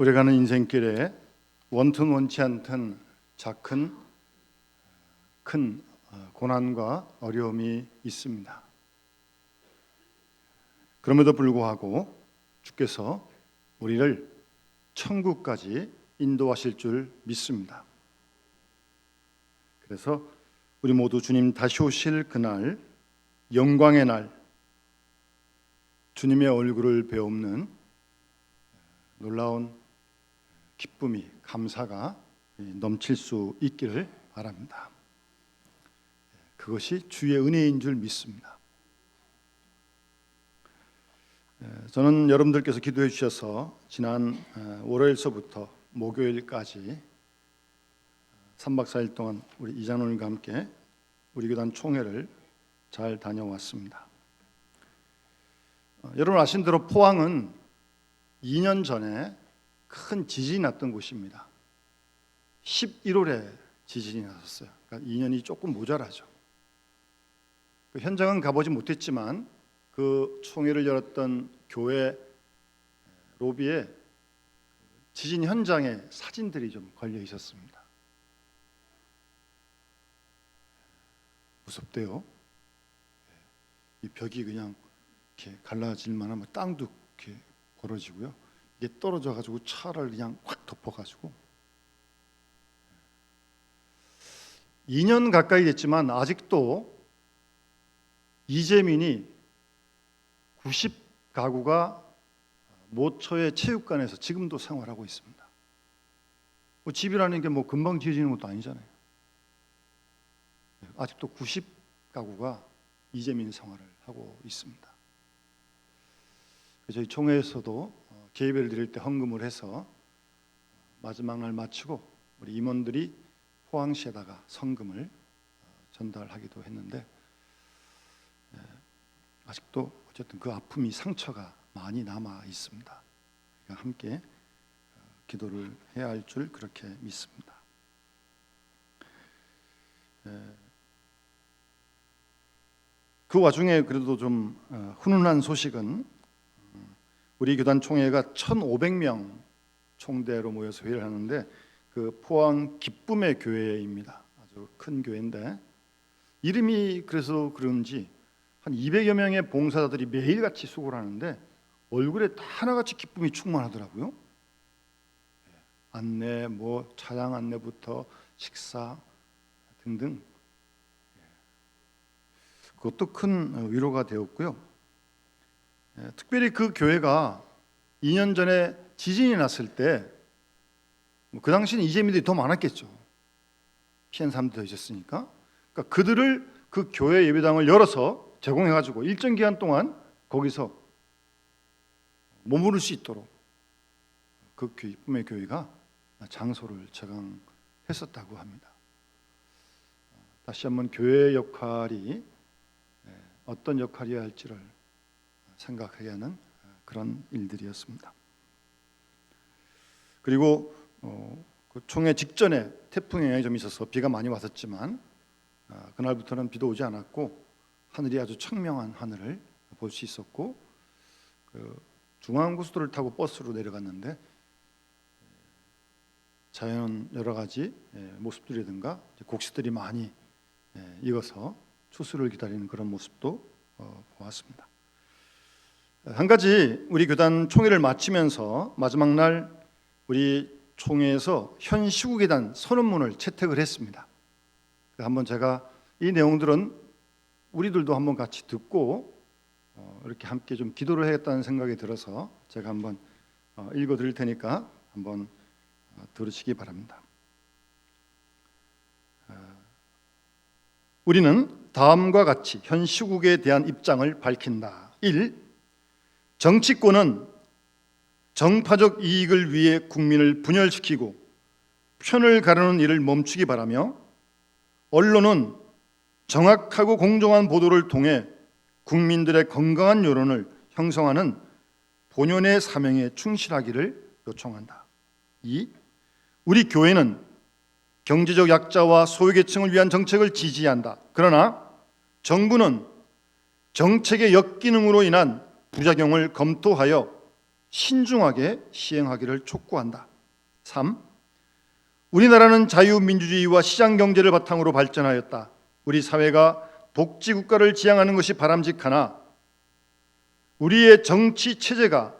오래가는 인생길에 원튼 원치 않던 작은 큰 고난과 어려움이 있습니다. 그럼에도 불구하고 주께서 우리를 천국까지 인도하실 줄 믿습니다. 그래서 우리 모두 주님 다시 오실 그날, 영광의 날, 주님의 얼굴을 배움는 놀라운 기쁨이, 감사가 넘칠 수 있기를 바랍니다. 그것이 주의 은혜인 줄 믿습니다. 저는 여러분들께서 기도해 주셔서 지난 월요일서부터 목요일까지 3박 4일 동안 우리 이장로님과 함께 우리 교단 총회를 잘 다녀왔습니다. 여러분 아신 대로 포항은 2년 전에 큰 지진이 났던 곳입니다. 11월에 지진이 났었어요. 그러니까 2년이 조금 모자라죠. 그 현장은 가보지 못했지만 그 총회를 열었던 교회 로비에 지진 현장의 사진들이 좀 걸려 있었습니다. 무섭대요. 이 벽이 그냥 이렇게 갈라질 만한 땅도 이렇게 벌어지고요. 이게 떨어져 가지고 차를 그냥 확 덮어가지고 2년 가까이 됐지만 아직도 이재민이 90가구가 모처의 체육관에서 지금도 생활하고 있습니다. 뭐 집이라는 게 뭐 금방 지어지는 것도 아니잖아요. 아직도 90가구가 이재민 생활을 하고 있습니다. 저희 총회에서도 개입을 드릴 때 헌금을 해서 마지막 날 마치고 우리 임원들이 포항시에다가 성금을 전달하기도 했는데 아직도 어쨌든 그 아픔이, 상처가 많이 남아 있습니다. 그러니까 함께 기도를 해야 할 줄 그렇게 믿습니다. 그 와중에 그래도 좀 훈훈한 소식은 우리 교단 총회가 1,500명 총대로 모여서 회의를 하는데 그 포항 기쁨의 교회입니다. 아주 큰 교회인데 이름이 그래서 그런지 한 200여 명의 봉사자들이 매일같이 수고를 하는데 얼굴에 다 하나같이 기쁨이 충만하더라고요. 안내, 뭐 차량 안내부터 식사 등등 그것도 큰 위로가 되었고요. 특별히 그 교회가 2년 전에 지진이 났을 때 그 당시는 이재민들이 더 많았겠죠. 피한 사람들이 더 있었으니까. 그러니까 그들을 그 교회 예배당을 열어서 제공해가지고 일정 기간 동안 거기서 머무를 수 있도록 그 기쁨의 교회가 장소를 제공했었다고 합니다. 다시 한번 교회의 역할이 어떤 역할이어야 할지를 생각하게 하는 그런 일들이었습니다. 그리고 그 총회 직전에 태풍 영향이 좀 있어서 비가 많이 왔었지만 그날부터는 비도 오지 않았고 하늘이 아주 청명한 하늘을 볼 수 있었고 그 중앙고속도로를 타고 버스로 내려갔는데 자연 여러 가지 모습들이든가 곡식들이 많이 익어서 추수를 기다리는 그런 모습도 보았습니다. 한 가지 우리 교단 총회를 마치면서 마지막 날 우리 총회에서 현 시국에 대한 선언문을 채택을 했습니다. 한번 제가 이 내용들은 우리들도 한번 같이 듣고 이렇게 함께 좀 기도를 해야겠다는 생각이 들어서 제가 한번 읽어 드릴 테니까 한번 들으시기 바랍니다. 우리는 다음과 같이 현 시국에 대한 입장을 밝힌다. 1. 정치권은 정파적 이익을 위해 국민을 분열시키고 편을 가르는 일을 멈추기 바라며 언론은 정확하고 공정한 보도를 통해 국민들의 건강한 여론을 형성하는 본연의 사명에 충실하기를 요청한다. 2. 우리 교회는 경제적 약자와 소외계층을 위한 정책을 지지한다. 그러나 정부는 정책의 역기능으로 인한 부작용을 검토하여 신중하게 시행하기를 촉구한다. 3. 우리나라는 자유민주주의와 시장경제를 바탕으로 발전하였다. 우리 사회가 복지국가를 지향하는 것이 바람직하나 우리의 정치 체제가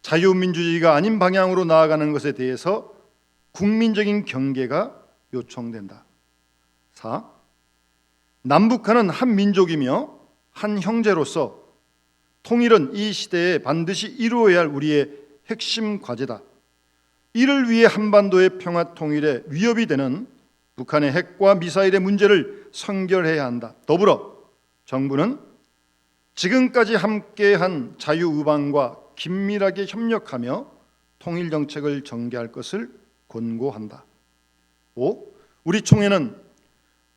자유민주주의가 아닌 방향으로 나아가는 것에 대해서 국민적인 경계가 요청된다. 4. 남북한은 한 민족이며 한 형제로서 통일은 이 시대에 반드시 이루어야 할 우리의 핵심 과제다. 이를 위해 한반도의 평화 통일에 위협이 되는 북한의 핵과 미사일의 문제를 선결해야 한다. 더불어 정부는 지금까지 함께한 자유우방과 긴밀하게 협력하며 통일 정책을 전개할 것을 권고한다. 5. 우리 총회는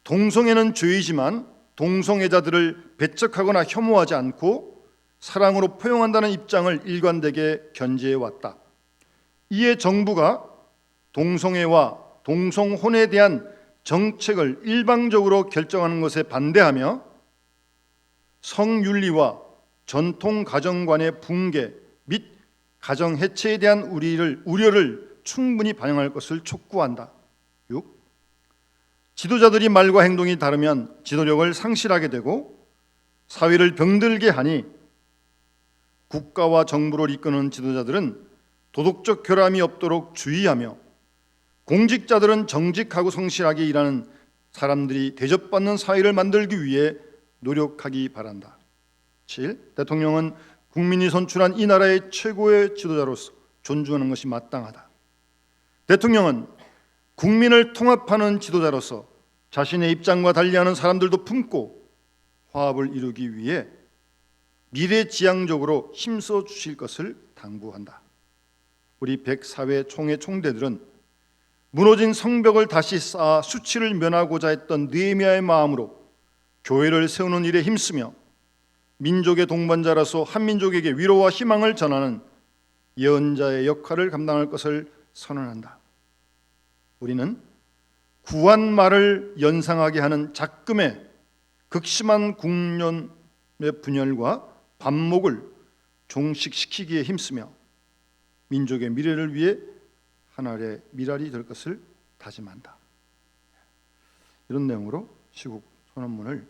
동성애는 죄이지만 동성애자들을 배척하거나 혐오하지 않고 사랑으로 포용한다는 입장을 일관되게 견지해 왔다. 이에 정부가 동성애와 동성혼에 대한 정책을 일방적으로 결정하는 것에 반대하며 성윤리와 전통 가정관의 붕괴 및 가정 해체에 대한 우려를 충분히 반영할 것을 촉구한다. 6. 지도자들이 말과 행동이 다르면 지도력을 상실하게 되고 사회를 병들게 하니 국가와 정부를 이끄는 지도자들은 도덕적 결함이 없도록 주의하며 공직자들은 정직하고 성실하게 일하는 사람들이 대접받는 사회를 만들기 위해 노력하기 바란다. 7. 대통령은 국민이 선출한 이 나라의 최고의 지도자로서 존중하는 것이 마땅하다. 대통령은 국민을 통합하는 지도자로서 자신의 입장과 달리하는 사람들도 품고 화합을 이루기 위해 미래지향적으로 힘써 주실 것을 당부한다. 우리 104회 총회 총대들은 무너진 성벽을 다시 쌓아 수치를 면하고자 했던 느헤미야의 마음으로 교회를 세우는 일에 힘쓰며 민족의 동반자로서 한민족에게 위로와 희망을 전하는 예언자의 역할을 감당할 것을 선언한다. 우리는 구한말을 연상하게 하는 작금의 극심한 국론의 분열과 반목을 종식시키기에 힘쓰며 민족의 미래를 위해 하나의 미랄이 될 것을 다짐한다. 이런 내용으로 시국 선언문을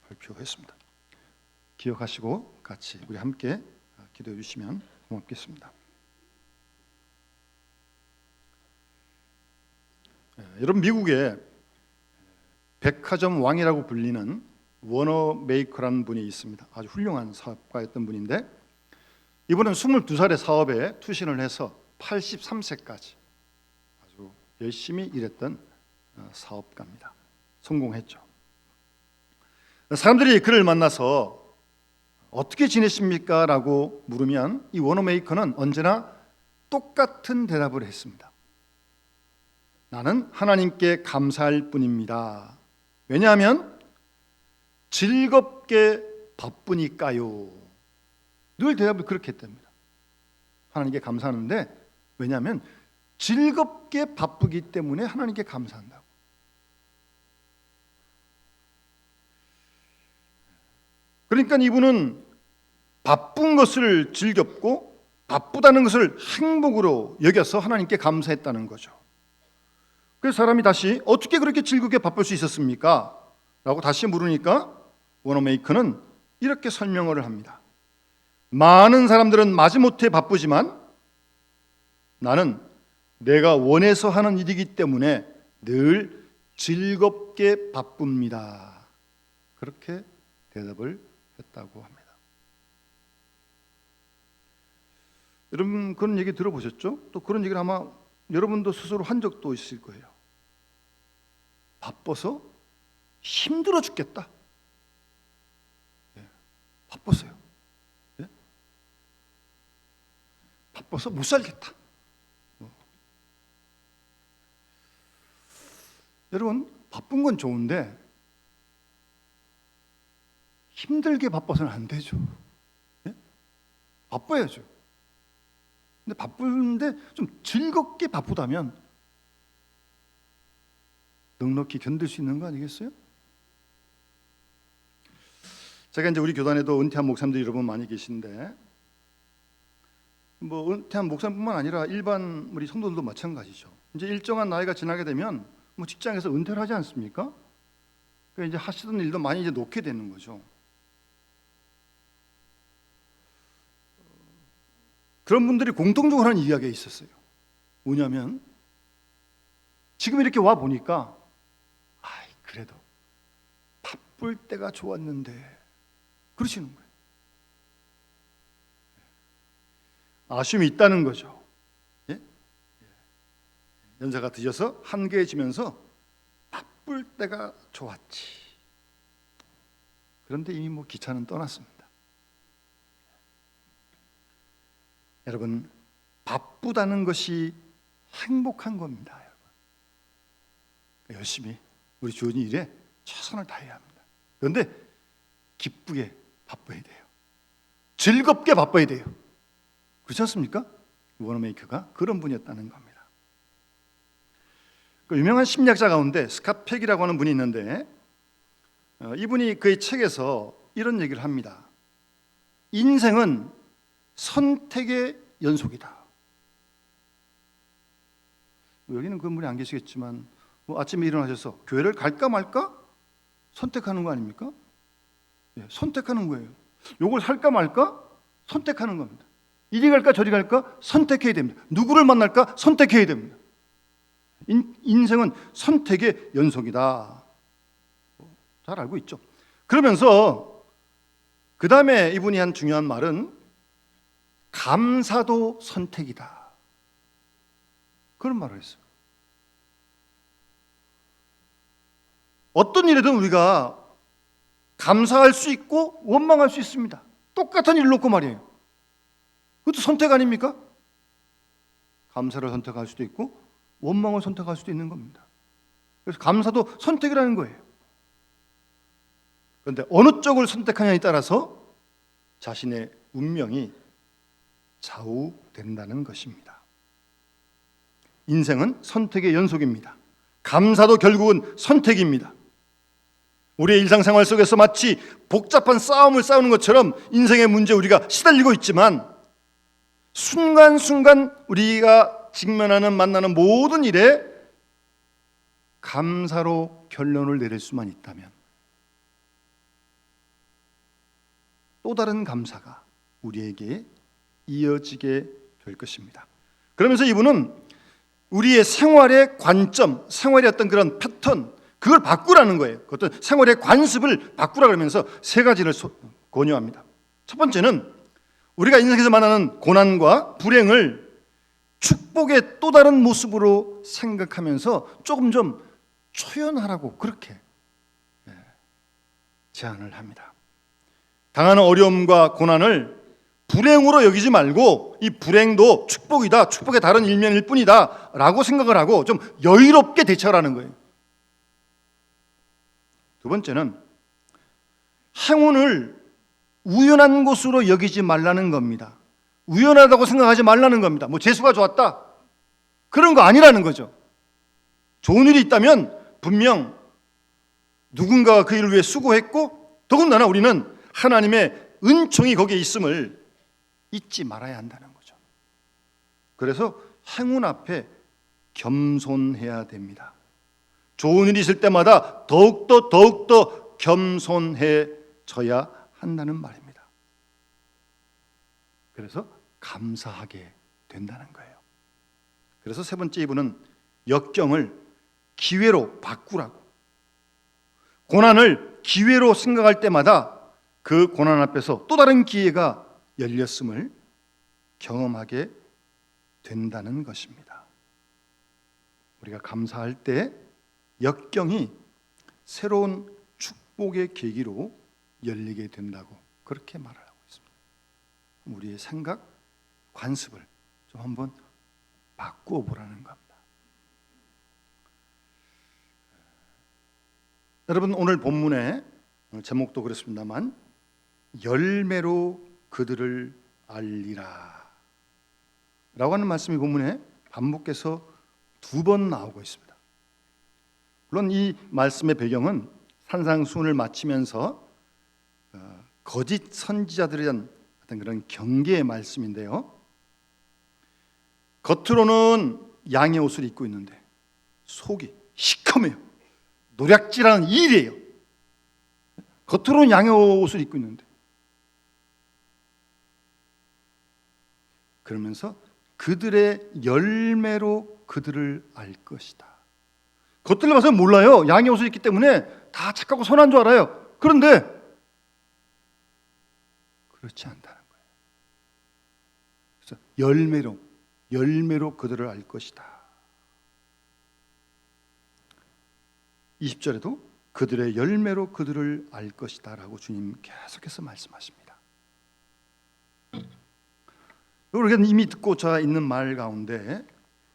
발표했습니다. 기억하시고 같이 우리 함께 기도해 주시면 고맙겠습니다. 여러분, 미국에 백화점 왕이라고 불리는 워너 메이커라는 분이 있습니다. 아주 훌륭한 사업가였던 분인데 이분은 22살의 사업에 투신을 해서 83세까지 아주 열심히 일했던 사업가입니다. 성공했죠. 사람들이 그를 만나서 어떻게 지내십니까? 라고 물으면 이 워너 메이커는 언제나 똑같은 대답을 했습니다. 나는 하나님께 감사할 뿐입니다. 왜냐하면 즐겁게 바쁘니까요. 늘 대답을 그렇게 했답니다. 하나님께 감사하는데 왜냐하면 즐겁게 바쁘기 때문에 하나님께 감사한다고. 그러니까 이분은 바쁜 것을 즐겼고 바쁘다는 것을 행복으로 여겨서 하나님께 감사했다는 거죠. 그래서 사람이 다시 어떻게 그렇게 즐겁게 바쁠 수 있었습니까? 라고 다시 물으니까 워너메이커는 이렇게 설명을 합니다. 많은 사람들은 마지못해 바쁘지만 나는 내가 원해서 하는 일이기 때문에 늘 즐겁게 바쁩니다. 그렇게 대답을 했다고 합니다. 여러분 그런 얘기 들어보셨죠? 또 그런 얘기를 아마 여러분도 스스로 한 적도 있을 거예요. 바빠서 힘들어 죽겠다. 바빴어요. 바빠서 못 살겠다. 여러분 바쁜 건 좋은데 힘들게 바빠서는 안 되죠. 바빠야죠. 근데 바쁜데 좀 즐겁게 바쁘다면 넉넉히 견딜 수 있는 거 아니겠어요? 제가 이제 우리 교단에도 은퇴한 목사님들 여러분 많이 계신데 뭐 은퇴한 목사님뿐만 아니라 일반 우리 성도들도 마찬가지죠. 이제 일정한 나이가 지나게 되면 뭐 직장에서 은퇴를 하지 않습니까? 그러니까 이제 하시던 일도 많이 이제 놓게 되는 거죠. 그런 분들이 공통적으로 하는 이야기가 있었어요. 뭐냐면 지금 이렇게 와 보니까 그래도 바쁠 때가 좋았는데 그러시는 거예요. 아쉬움이 있다는 거죠. 예? 연세가 드셔서 한계해지면서 바쁠 때가 좋았지. 그런데 이미 뭐 기차는 떠났습니다. 여러분, 바쁘다는 것이 행복한 겁니다. 여러분. 열심히 우리 주어진 일에 최선을 다해야 합니다. 그런데 기쁘게 바빠야 돼요. 즐겁게 바빠야 돼요. 그렇지 않습니까? 워너메이커가 그런 분이었다는 겁니다. 그 유명한 심리학자 가운데 스캇 팩이라고 하는 분이 있는데 이분이 그의 책에서 이런 얘기를 합니다. 인생은 선택의 연속이다. 여기는 그런 분이 안 계시겠지만 뭐 아침에 일어나셔서 교회를 갈까 말까 선택하는 거 아닙니까? 예, 선택하는 거예요. 요걸 살까 말까 선택하는 겁니다. 이리 갈까 저리 갈까 선택해야 됩니다. 누구를 만날까 선택해야 됩니다. 인생은 선택의 연속이다. 잘 알고 있죠. 그러면서 그 다음에 이분이 한 중요한 말은 감사도 선택이다. 그런 말을 했어요. 어떤 일에든 우리가 감사할 수 있고 원망할 수 있습니다. 똑같은 일을 놓고 말이에요. 그것도 선택 아닙니까? 감사를 선택할 수도 있고 원망을 선택할 수도 있는 겁니다. 그래서 감사도 선택이라는 거예요. 그런데 어느 쪽을 선택하냐에 따라서 자신의 운명이 좌우된다는 것입니다. 인생은 선택의 연속입니다. 감사도 결국은 선택입니다. 우리의 일상생활 속에서 마치 복잡한 싸움을 싸우는 것처럼 인생의 문제에 우리가 시달리고 있지만 순간순간 우리가 직면하는 만나는 모든 일에 감사로 결론을 내릴 수만 있다면 또 다른 감사가 우리에게 이어지게 될 것입니다. 그러면서 이분은 우리의 생활의 관점, 생활의 어떤 그런 패턴, 그걸 바꾸라는 거예요. 어떤 생활의 관습을 바꾸라 그러면서 세 가지를 권유합니다. 첫 번째는 우리가 인생에서 만나는 고난과 불행을 축복의 또 다른 모습으로 생각하면서 조금 좀 초연하라고 그렇게 제안을 합니다. 당하는 어려움과 고난을 불행으로 여기지 말고 이 불행도 축복이다, 축복의 다른 일면일 뿐이다 라고 생각을 하고 좀 여유롭게 대처하라는 거예요. 두 번째는 행운을 우연한 것으로 여기지 말라는 겁니다. 우연하다고 생각하지 말라는 겁니다. 뭐 재수가 좋았다 그런 거 아니라는 거죠. 좋은 일이 있다면 분명 누군가가 그 일을 위해 수고했고 더군다나 우리는 하나님의 은총이 거기에 있음을 잊지 말아야 한다는 거죠. 그래서 행운 앞에 겸손해야 됩니다. 좋은 일이 있을 때마다 더욱더 겸손해져야 한다는 말입니다. 그래서 감사하게 된다는 거예요. 그래서 세 번째 이분은 역경을 기회로 바꾸라고, 고난을 기회로 생각할 때마다 그 고난 앞에서 또 다른 기회가 열렸음을 경험하게 된다는 것입니다. 우리가 감사할 때 역경이 새로운 축복의 계기로 열리게 된다고 그렇게 말하고 있습니다. 우리의 생각, 관습을 좀 한번 바꾸어 보라는 겁니다. 여러분, 오늘 본문의 제목도 그렇습니다만 열매로 그들을 알리라 라고 하는 말씀이 본문에 반복해서 2번 나오고 있습니다. 물론 이 말씀의 배경은 산상수훈을 마치면서 거짓 선지자들에 대한 어떤 그런 경계의 말씀인데요. 겉으로는 양의 옷을 입고 있는데 속이 시커매요. 노략질하는 일이에요. 겉으로는 양의 옷을 입고 있는데, 그러면서 그들의 열매로 그들을 알 것이다. 겉들을 봐서 몰라요. 양의 옷을 입기 때문에 다 착하고 선한 줄 알아요. 그런데 그렇지 않다는 거예요. 그래서 열매로 그들을 알 것이다. 20절에도 그들의 열매로 그들을 알 것이다 라고 주님 계속해서 말씀하십니다. 우리가 이미 듣고자 있는 말 가운데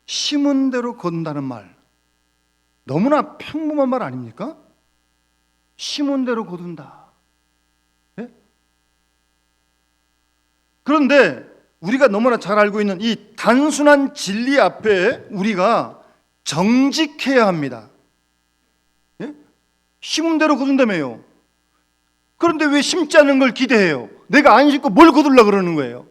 심은 대로 거둔다는 말, 너무나 평범한 말 아닙니까? 심은 대로 거둔다. 네? 그런데 우리가 너무나 잘 알고 있는 이 단순한 진리 앞에 우리가 정직해야 합니다. 네? 심은 대로 거둔다며요. 그런데 왜 심지 않은 걸 기대해요? 내가 안 심고 뭘 거두려고 그러는 거예요?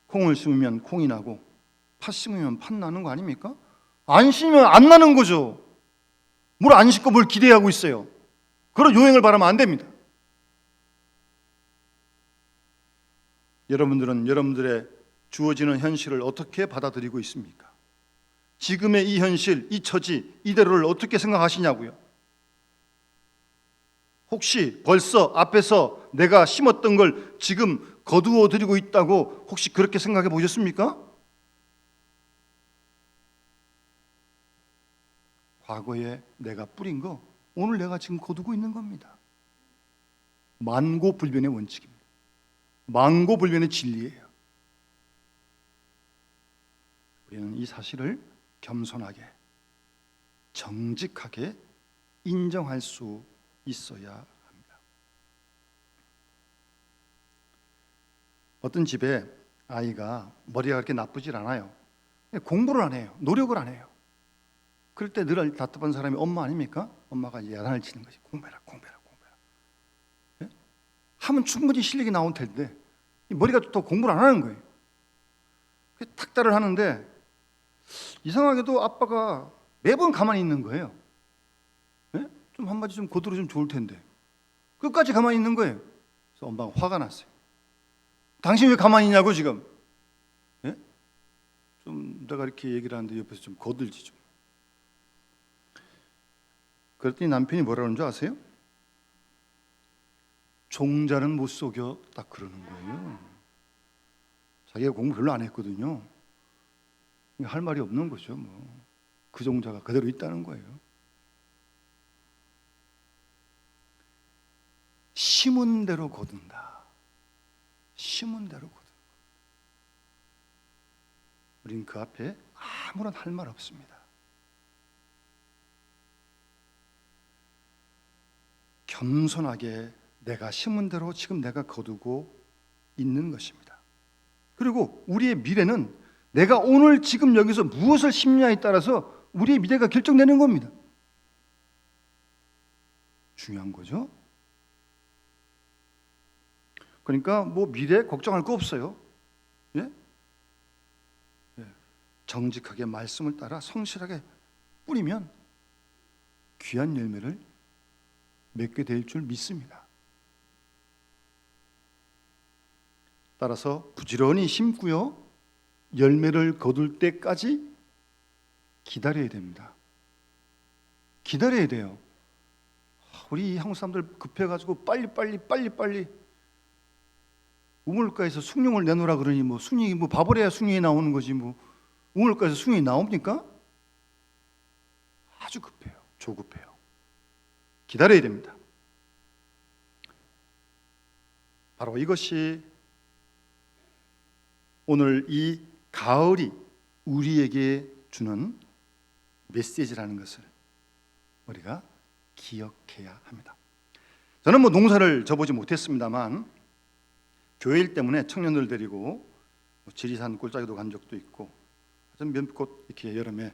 콩을 심으면 콩이 나고 팥 심으면 팥 나는 거 아닙니까? 안 심으면 안 나는 거죠. 뭘 안 심고 뭘 기대하고 있어요. 그런 요행을 바라면 안 됩니다. 여러분들은 여러분들의 주어지는 현실을 어떻게 받아들이고 있습니까? 지금의 이 현실, 이 처지, 이대로를 어떻게 생각하시냐고요? 혹시 벌써 앞에서 내가 심었던 걸 지금 거두어 드리고 있다고 혹시 그렇게 생각해 보셨습니까? 과거에 내가 뿌린 거 오늘 내가 지금 거두고 있는 겁니다. 만고불변의 원칙입니다. 만고불변의 진리예요. 우리는 이 사실을 겸손하게, 정직하게 인정할 수 있어야 합니다. 어떤 집에 아이가 머리가 그렇게 나쁘질 않아요. 공부를 안 해요. 노력을 안 해요. 그럴 때 늘 답답한 사람이 엄마 아닙니까? 엄마가 이제 야단을 치는 거지. 공부해라. 네? 하면 충분히 실력이 나올 텐데 머리가 또 공부를 안 하는 거예요. 탁달을 하는데 이상하게도 아빠가 매번 가만히 있는 거예요. 네? 좀 한마디 좀 거들어주면 좋을 텐데 끝까지 가만히 있는 거예요. 그래서 엄마가 화가 났어요. 당신 왜 가만히 있냐고 지금. 네? 좀 내가 이렇게 얘기를 하는데 옆에서 좀 거들지 좀. 그랬더니 남편이 뭐라는 줄 아세요? 종자는 못 속여, 딱 그러는 거예요. 자기가 공부 별로 안 했거든요. 할 말이 없는 거죠. 그 종자가 그대로 있다는 거예요. 심은 대로 거둔다. 심은 대로 거둔다. 우린 그 앞에 아무런 할 말 없습니다. 겸손하게 내가 심은 대로 지금 내가 거두고 있는 것입니다. 그리고 우리의 미래는 내가 오늘 지금 여기서 무엇을 심냐에 따라서 우리의 미래가 결정되는 겁니다. 중요한 거죠. 그러니까 미래 걱정할 거 없어요. 예? 정직하게 말씀을 따라 성실하게 뿌리면 귀한 열매를 맺게 될 줄 믿습니다. 따라서 부지런히 심고요, 열매를 거둘 때까지 기다려야 됩니다. 기다려야 돼요. 우리 한국 사람들 급해가지고 빨리 우물가에서 숭늉을 내놓으라 그러니 숭늉이 밥을 해야 숭늉이 나오는 거지 우물가에서 숭늉이 나옵니까? 아주 급해요. 조급해요. 기다려야 됩니다. 바로 이것이 오늘 이 가을이 우리에게 주는 메시지라는 것을 우리가 기억해야 합니다. 저는 농사를 져보지 못했습니다만 교회 일 때문에 청년들 데리고 지리산 꼴짜기도 간 적도 있고 몇 곳 이렇게 여름에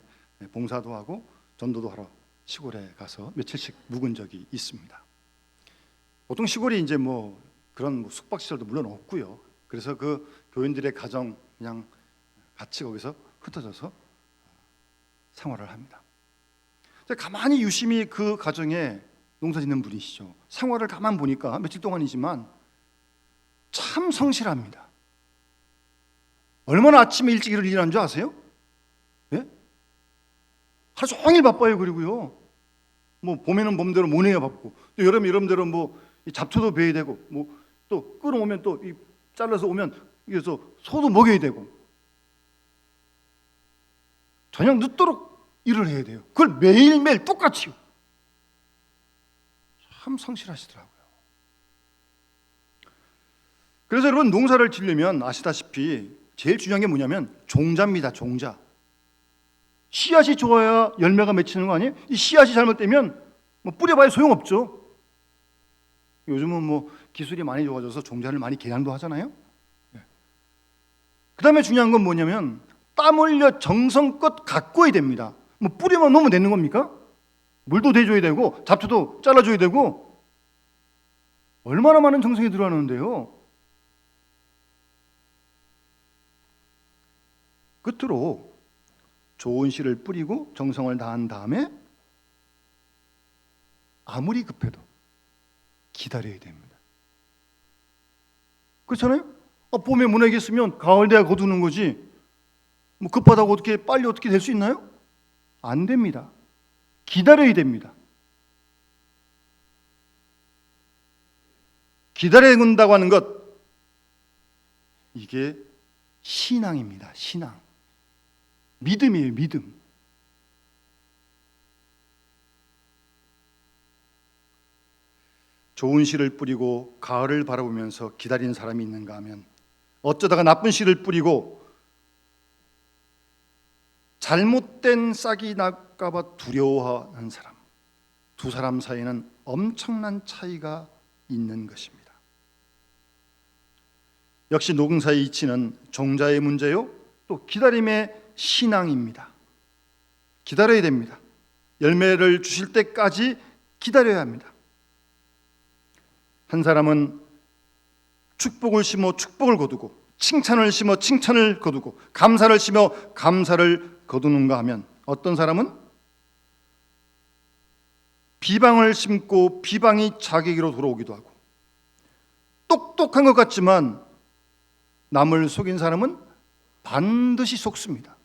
봉사도 하고 전도도 하러 시골에 가서 며칠씩 묵은 적이 있습니다. 보통 시골이 이제 그런 뭐 숙박시설도 물론 없고요. 그래서 그 교인들의 가정 그냥 같이 거기서 흩어져서 생활을 합니다. 가만히 유심히 그 가정에 농사 짓는 분이시죠. 생활을 가만 보니까 며칠 동안이지만 참 성실합니다. 얼마나 아침에 일찍 일어나는 줄 아세요? 예? 하루 종일 바빠요. 그리고요, 뭐 봄에는 봄대로 모내야 바쁘고, 또 여름에 여름대로 뭐 잡초도 베야 되고, 뭐 또 끌어오면 또 잘라서 오면 그래서 소도 먹여야 되고, 저녁 늦도록 일을 해야 돼요. 그걸 매일매일 똑같이요. 참 성실하시더라고요. 그래서 여러분, 농사를 지려면 아시다시피 제일 중요한 게 뭐냐면 종자입니다. 종자. 씨앗이 좋아야 열매가 맺히는 거 아니에요? 이 씨앗이 잘못되면 뭐 뿌려봐야 소용없죠. 요즘은 뭐 기술이 많이 좋아져서 종자를 많이 개량도 하잖아요. 그 다음에 중요한 건 뭐냐면 땀 흘려 정성껏 가꿔야 됩니다. 뭐 뿌리만 놓으면 되는 겁니까? 물도 대줘야 되고 잡초도 잘라줘야 되고 얼마나 많은 정성이 들어가는데요. 끝으로 좋은 씨를 뿌리고 정성을 다한 다음에 아무리 급해도 기다려야 됩니다. 그렇잖아요? 봄에 무너겠으면 가을 돼야 거두는 거지. 뭐 급하다고 어떻게 빨리 어떻게 될 수 있나요? 안 됩니다. 기다려야 됩니다. 기다려야 된다고 하는 것, 이게 신앙입니다. 신앙. 믿음이에요. 믿음. 좋은 씨를 뿌리고 가을을 바라보면서 기다리는 사람이 있는가 하면, 어쩌다가 나쁜 씨를 뿌리고 잘못된 싹이 날까 봐 두려워하는 사람, 두 사람 사이에는 엄청난 차이가 있는 것입니다. 역시 농사의 이치는 종자의 문제요, 또 기다림의 신앙입니다. 기다려야 됩니다. 열매를 주실 때까지 기다려야 합니다. 한 사람은 축복을 심어 축복을 거두고, 칭찬을 심어 칭찬을 거두고, 감사를 심어 감사를 거두는가 하면, 어떤 사람은 비방을 심고 비방이 자기에게로 돌아오기도 하고, 똑똑한 것 같지만 남을 속인 사람은 반드시 속습니다.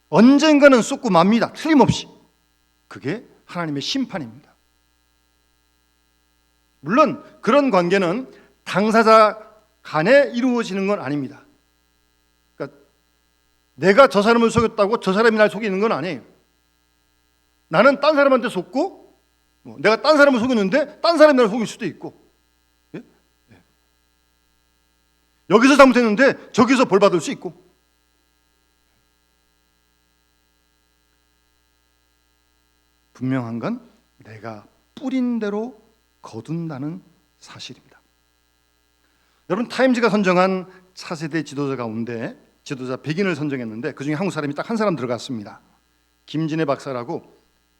언젠가는 쏟고 맙니다. 틀림없이. 그게 하나님의 심판입니다. 물론 그런 관계는 당사자 간에 이루어지는 건 아닙니다. 그러니까 내가 저 사람을 속였다고 저 사람이 날 속이는 건 아니에요. 나는 딴 사람한테 속고, 내가 딴 사람을 속였는데 딴 사람이 날 속일 수도 있고, 예? 예. 여기서 잘못했는데 저기서 벌 받을 수 있고. 분명한 건 내가 뿌린 대로 거둔다는 사실입니다. 여러분, 타임즈가 선정한 차세대 지도자 가운데 지도자 100인을 선정했는데 그중에 한국 사람이 딱 한 사람 들어갔습니다. 김진애 박사라고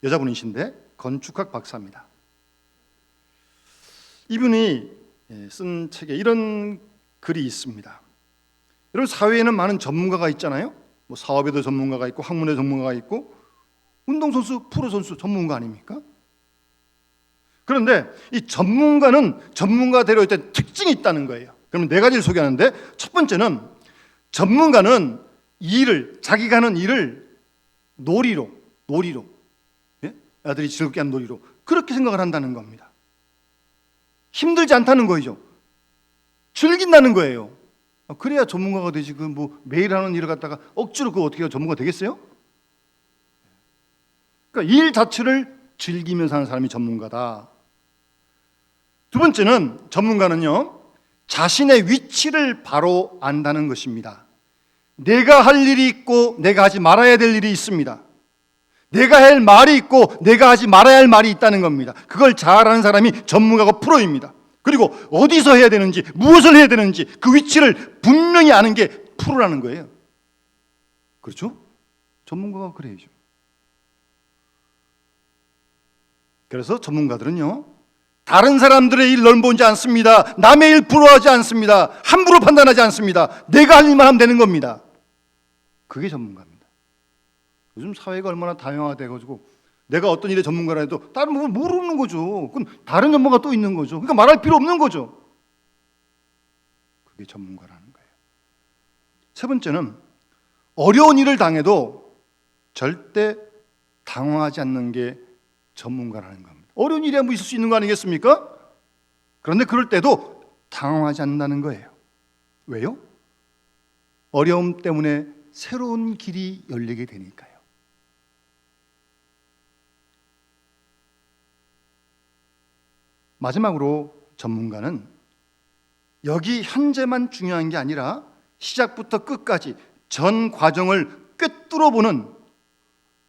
여자분이신데 건축학 박사입니다. 이분이 쓴 책에 이런 글이 있습니다. 여러분, 사회에는 많은 전문가가 있잖아요. 뭐 사업에도 전문가가 있고 학문에 전문가가 있고 운동선수, 프로선수 전문가 아닙니까? 그런데 이 전문가는 전문가대로 일단 특징이 있다는 거예요. 그러면 네 가지를 소개하는데, 첫 번째는 전문가는 일을, 자기가 하는 일을 놀이로, 예? 아들이 즐겁게 하는 놀이로 그렇게 생각을 한다는 겁니다. 힘들지 않다는 거죠. 즐긴다는 거예요. 그래야 전문가가 되지. 그 뭐 매일 하는 일을 갖다가 억지로 그 어떻게 전문가 되겠어요? 그러니까 일 자체를 즐기면서 하는 사람이 전문가다. 두 번째는, 전문가는요, 자신의 위치를 바로 안다는 것입니다. 내가 할 일이 있고 내가 하지 말아야 될 일이 있습니다. 내가 할 말이 있고 내가 하지 말아야 할 말이 있다는 겁니다. 그걸 잘 아는 사람이 전문가고 프로입니다. 그리고 어디서 해야 되는지, 무엇을 해야 되는지 그 위치를 분명히 아는 게 프로라는 거예요. 그렇죠? 전문가가 그래야죠. 그래서 전문가들은요, 다른 사람들의 일 넓어보지 않습니다. 남의 일 부러워하지 않습니다. 함부로 판단하지 않습니다. 내가 할 일만 하면 되는 겁니다. 그게 전문가입니다. 요즘 사회가 얼마나 다양화돼가지고 내가 어떤 일의 전문가라 해도 다른 부분 모르는 거죠. 그럼 다른 전문가가 또 있는 거죠. 그러니까 말할 필요 없는 거죠. 그게 전문가라는 거예요. 세 번째는 어려운 일을 당해도 절대 당황하지 않는 게 전문가라는 겁니다. 어려운 일이 한번 있을 수 있는 거 아니겠습니까? 그런데 그럴 때도 당황하지 않는다는 거예요. 왜요? 어려움 때문에 새로운 길이 열리게 되니까요. 마지막으로 전문가는 여기 현재만 중요한 게 아니라 시작부터 끝까지 전 과정을 꿰뚫어보는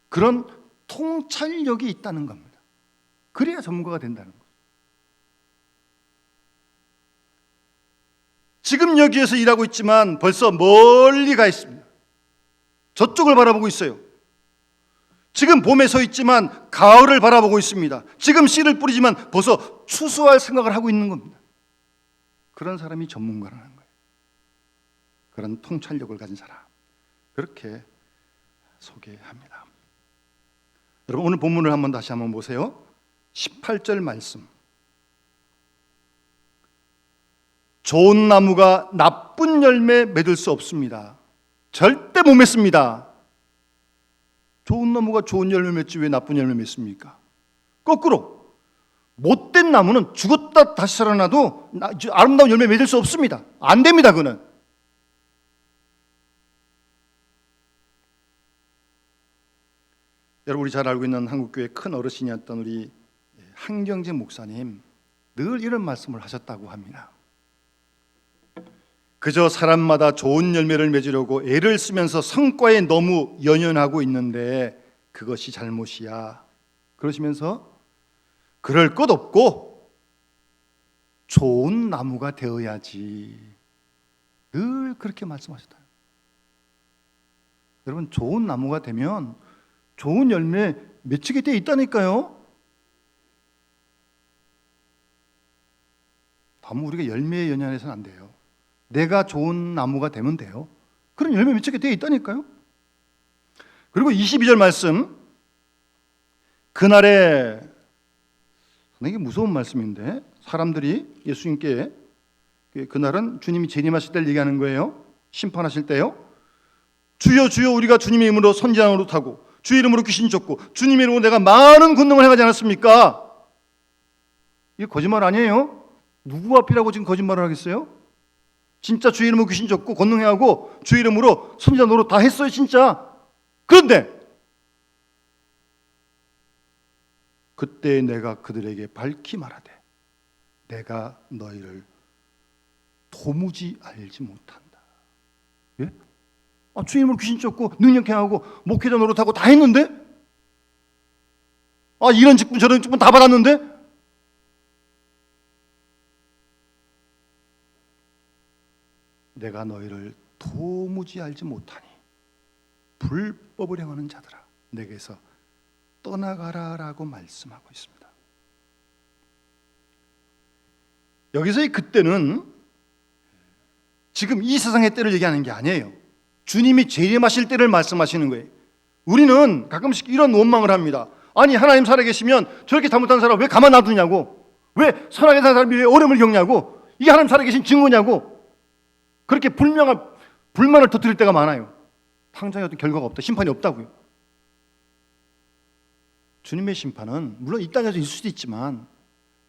그런 통찰력이 있다는 겁니다. 그래야 전문가가 된다는 거죠. 지금 여기에서 일하고 있지만 벌써 멀리 가 있습니다. 저쪽을 바라보고 있어요. 지금 봄에 서 있지만 가을을 바라보고 있습니다. 지금 씨를 뿌리지만 벌써 추수할 생각을 하고 있는 겁니다. 그런 사람이 전문가라는 거예요. 그런 통찰력을 가진 사람, 그렇게 소개합니다. 여러분, 오늘 본문을 다시 한번 보세요. 18절 말씀. 좋은 나무가 나쁜 열매 맺을 수 없습니다. 절대 못 맺습니다. 좋은 나무가 좋은 열매 맺지 왜 나쁜 열매 맺습니까? 거꾸로 못된 나무는 죽었다 다시 살아나도 아름다운 열매 맺을 수 없습니다. 안 됩니다. 그는. 여러분, 우리 잘 알고 있는 한국교회 큰 어르신이었던 우리 한경재 목사님, 늘 이런 말씀을 하셨다고 합니다. 그저 사람마다 좋은 열매를 맺으려고 애를 쓰면서 성과에 너무 연연하고 있는데 그것이 잘못이야. 그러시면서 그럴 것 없고 좋은 나무가 되어야지. 늘 그렇게 말씀하셨다. 여러분, 좋은 나무가 되면 좋은 열매 맺히게 돼 있다니까요. 너무 우리가 열매에 연연해서는 안 돼요. 내가 좋은 나무가 되면 돼요. 그런 열매 맺히게 돼 있다니까요. 그리고 22절 말씀, 그날에, 이게 무서운 말씀인데, 사람들이 예수님께, 그날은 주님이 재림하실 때를 얘기하는 거예요. 심판하실 때요. 주여 주여, 우리가 주님의 이름으로 선지자 노릇하고 주의 이름으로 귀신 쫓고 주님의 이름으로 내가 많은 권능을 행하지 않았습니까? 이게 거짓말 아니에요? 누구 앞이라고 지금 거짓말을 하겠어요? 진짜 주의 이름으로 귀신 쫓고 권능행하고 주의 이름으로 선지자 노릇 다 했어요, 진짜. 그런데 그때 내가 그들에게 밝히 말하되 내가 너희를 도무지 알지 못한다. 예? 주의 이름으로 귀신 쫓고 능력행하고 목회자 노릇하고 다 했는데, 이런 직분 저런 직분 다 받았는데, 내가 너희를 도무지 알지 못하니 불법을 행하는 자들아, 내게서 떠나가라라고 말씀하고 있습니다. 여기서의 그때는 지금 이 세상의 때를 얘기하는 게 아니에요. 주님이 재림하실 때를 말씀하시는 거예요. 우리는 가끔씩 이런 원망을 합니다. 아니, 하나님 살아계시면 저렇게 잘못한 사람 왜 가만 놔두냐고, 왜 선하게 사는 사람이 왜 어려움을 겪냐고, 이게 하나님 살아계신 증거냐고, 그렇게 불만을 터뜨릴 때가 많아요. 당장에 어떤 결과가 없다, 심판이 없다고요. 주님의 심판은 물론 이 땅에서 있을 수도 있지만,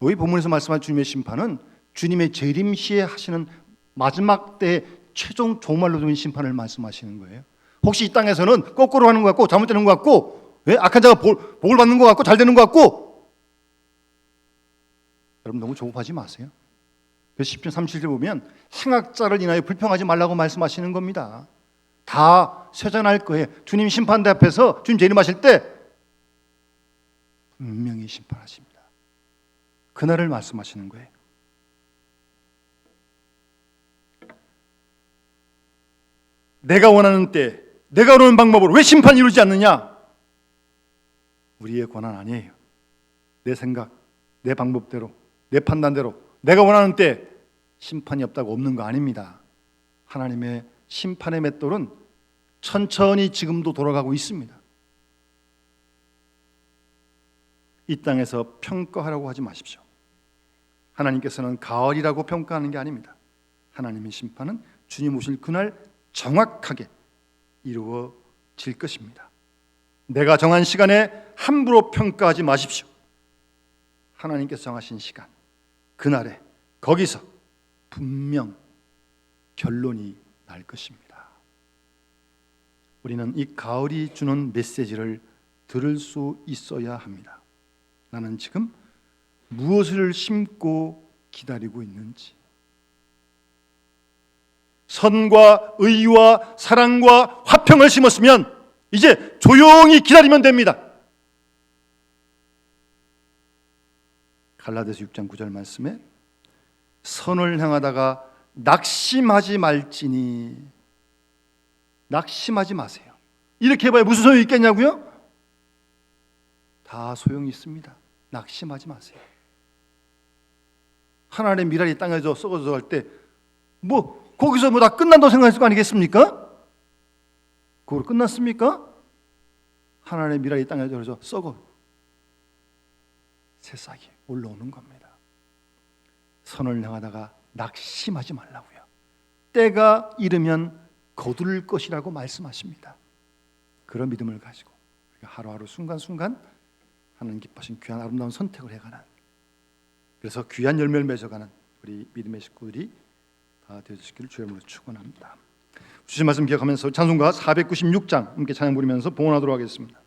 여기 본문에서 말씀한 주님의 심판은 주님의 재림 시에 하시는 마지막 때의 최종 종말로 된 심판을 말씀하시는 거예요. 혹시 이 땅에서는 거꾸로 하는 것 같고 잘못되는 것 같고, 악한 자가 복을 받는 것 같고 잘 되는 것 같고, 여러분 너무 조급하지 마세요. 그래서 10편 37절 보면 행악자를 인하여 불평하지 말라고 말씀하시는 겁니다. 다 쇠잔할 거예요. 주님 심판대 앞에서 주님 재림하실 때 분명히 심판하십니다. 그날을 말씀하시는 거예요. 내가 원하는 때, 내가 원하는 방법으로 왜 심판이 이루지 않느냐? 우리의 권한 아니에요. 내 생각, 내 방법대로, 내 판단대로 내가 원하는 때 심판이 없다고 없는 거 아닙니다. 하나님의 심판의 맷돌은 천천히 지금도 돌아가고 있습니다. 이 땅에서 평가하라고 하지 마십시오. 하나님께서는 가을이라고 평가하는 게 아닙니다. 하나님의 심판은 주님 오실 그날 정확하게 이루어질 것입니다. 내가 정한 시간에 함부로 평가하지 마십시오. 하나님께서 정하신 시간, 그날에 거기서 분명 결론이 날 것입니다. 우리는 이 가을이 주는 메시지를 들을 수 있어야 합니다. 나는 지금 무엇을 심고 기다리고 있는지, 선과 의와 사랑과 화평을 심었으면 이제 조용히 기다리면 됩니다. 갈라디아서 6장 9절 말씀에 선을 향하다가 낙심하지 말지니, 낙심하지 마세요. 이렇게 해봐야 무슨 소용이 있겠냐고요? 다 소용이 있습니다. 낙심하지 마세요. 하나님의 미랄이 땅에서 썩어져 갈 때 거기서 다 끝난다고 생각했을 거 아니겠습니까? 그걸 끝났습니까? 하나님의 미랄이 땅에서 썩어 새싹이 올라오는 겁니다. 선을 향하다가 낙심하지 말라고요. 때가 이르면 거두를 것이라고 말씀하십니다. 그런 믿음을 가지고 하루하루 순간순간 하나님 기뻐하신 귀한 아름다운 선택을 해가는, 그래서 귀한 열매를 맺어가는 우리 믿음의 식구들이 다 되어주시기를 주의 이름으로 축원합니다. 주신 말씀 기억하면서 찬송가 496장 함께 찬양 부르면서 봉헌하도록 하겠습니다.